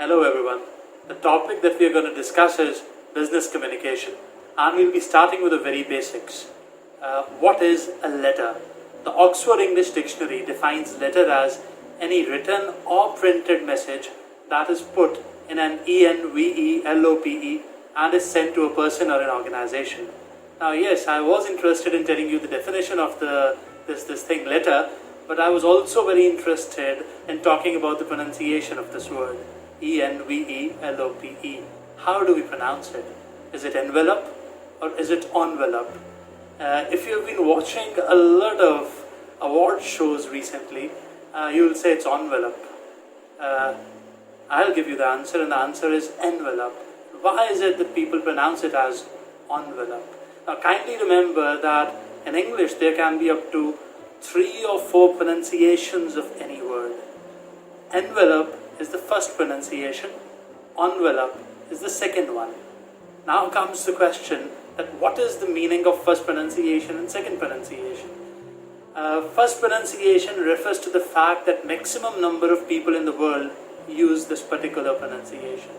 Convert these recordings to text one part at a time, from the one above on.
Hello everyone. The topic that we are going to discuss is business communication, and we'll be starting with the very basics. What is a letter? The Oxford English Dictionary defines letter as any written or printed message that is put in an envelope and is sent to a person or an organization. Now yes, I was interested in telling you the definition of this thing letter, but I was also very interested in talking about the pronunciation of this word, envelope. How do we pronounce it? Is it envelope or is it envelope? If you've been watching a lot of award shows recently, you will say it's envelope. I'll give you the answer, and the answer is envelope. Why is it that people pronounce it as envelope? Now kindly remember that in English there can be up to 3 or 4 pronunciations of any word. Envelope is the first pronunciation, envelope is the second one. Now comes the question that what is the meaning of first pronunciation and second pronunciation? First pronunciation refers to the fact that maximum number of people in the world use this particular pronunciation.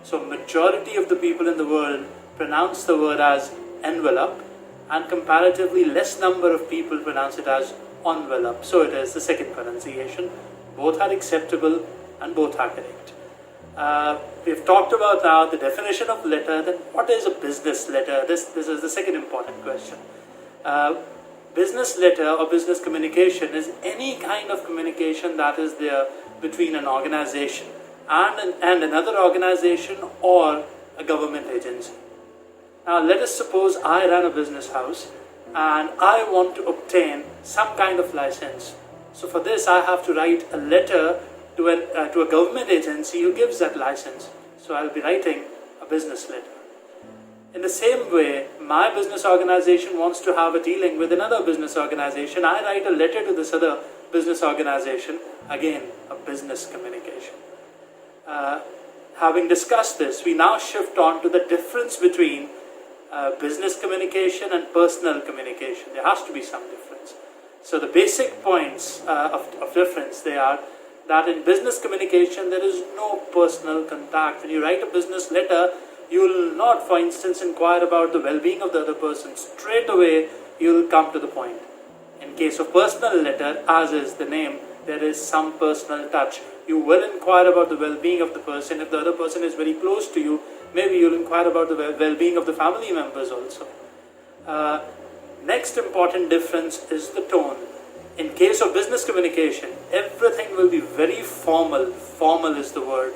So majority of the people in the world pronounce the word as envelope, and comparatively less number of people pronounce it as envelope. So it is the second pronunciation. Both are acceptable and both are correct. We've talked about now the definition of letter. Then what is a business letter? This is the second important question. Business letter or business communication is any kind of communication that is there between an organization and another organization or a government agency. Now let us suppose I run a business house and I want to obtain some kind of license. So for this I have to write a letter to a government agency who gives that license. So I'll be writing a business letter. In the same way, my business organization wants to have a dealing with another business organization. I write a letter to this other business organization, again a business communication. Having discussed this, we now shift on to the difference between business communication and personal communication. There has to be some difference. So the basic points of difference, they are that in business communication there is no personal contact. When you write a business letter, you will not, for instance, inquire about the well-being of the other person. Straight away you will come to the point. In case of personal letter, as is the name, there is some personal touch. You will inquire about the well-being of the person. If the other person is very close to you, maybe you'll inquire about the well-being of the family members also. Next important difference is the tone. In case of business communication, everything will be very formal. Formal is the word.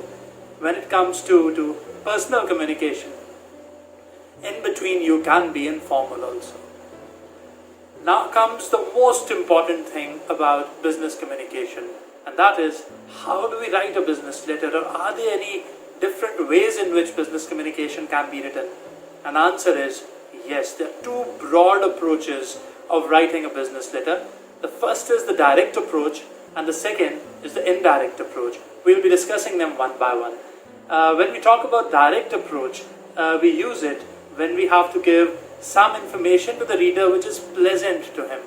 When it comes to personal communication, in between you can be informal also. Now comes the most important thing about business communication, and that is, how do we write a business letter, or are there any different ways in which business communication can be written? And the answer is yes. There are 2 broad approaches of writing a business letter. The first is the direct approach and the second is the indirect approach. We'll be discussing them one by one. When we talk about direct approach, we use it when we have to give some information to the reader which is pleasant to him.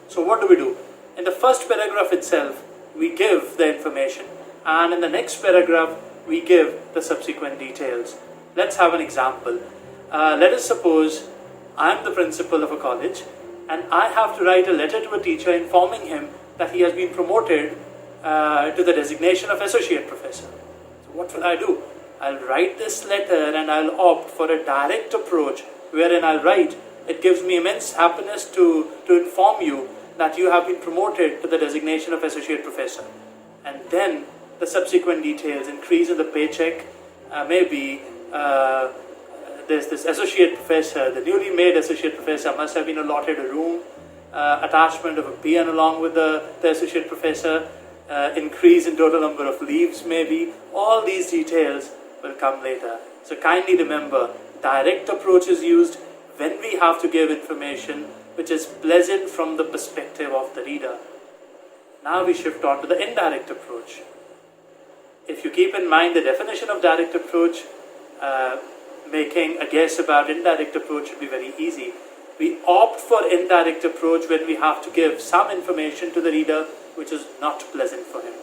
So what do? In the first paragraph itself, we give the information, and in the next paragraph, we give the subsequent details. Let's have an example. Let us suppose I am the principal of a college and I have to write a letter to a teacher informing him that he has been promoted to the designation of associate professor. So what will I do? I'll write this letter and I'll opt for a direct approach wherein I'll write, it gives me immense happiness to inform you that you have been promoted to the designation of associate professor. And then the subsequent details, increase in the paycheck, maybe there's this associate professor, the newly made associate professor must have been allotted a room, attachment of a peon along with the associate professor, increase in total number of leaves maybe. All these details will come later. So kindly remember, direct approach is used when we have to give information which is pleasant from the perspective of the reader. Now we shift on to the indirect approach. If you keep in mind the definition of direct approach, making a guess about indirect approach would be very easy. We opt for indirect approach when we have to give some information to the reader which is not pleasant for him.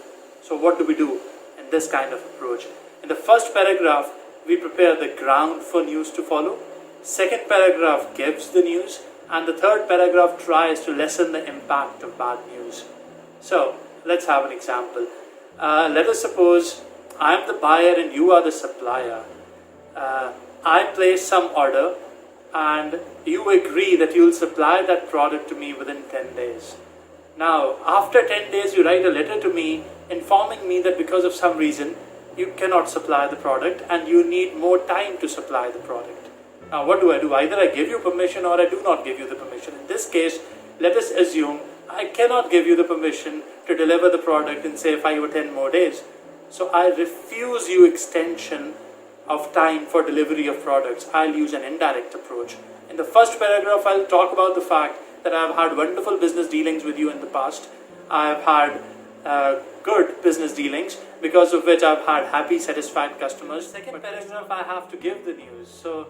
So what do we do in this kind of approach? In the first paragraph, we prepare the ground for news to follow. Second paragraph gives the news, and the third paragraph tries to lessen the impact of bad news. So let's have an example. Let us suppose I am the buyer and you are the supplier. I place some order and you agree that you will supply that product to me within 10 days. Now, after 10 days, you write a letter to me informing me that because of some reason, you cannot supply the product and you need more time to supply the product. Now, what do? Either I give you permission or I do not give you the permission. In this case, let us assume I cannot give you the permission to deliver the product in say 5 or 10 more days. So I refuse you extension of time for delivery of products. I'll use an indirect approach. In the first paragraph, I'll talk about the fact that I've had wonderful business dealings with you in the past. I've had good business dealings, because of which I've had happy, satisfied customers. Second paragraph, I have to give the news. So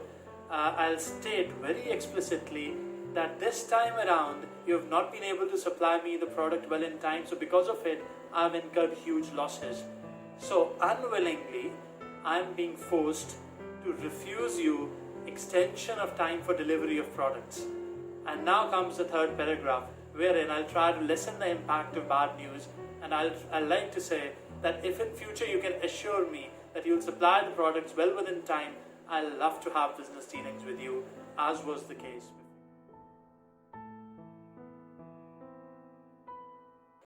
I'll state very explicitly that this time around, you have not been able to supply me the product well in time. So because of it, I've incurred huge losses. So unwillingly, I'm being forced to refuse you extension of time for delivery of products. And now comes the third paragraph, wherein I'll try to lessen the impact of bad news, and I'll like to say that if in future you can assure me that you'll supply the products well within time, I'll love to have business dealings with you, as was the case before.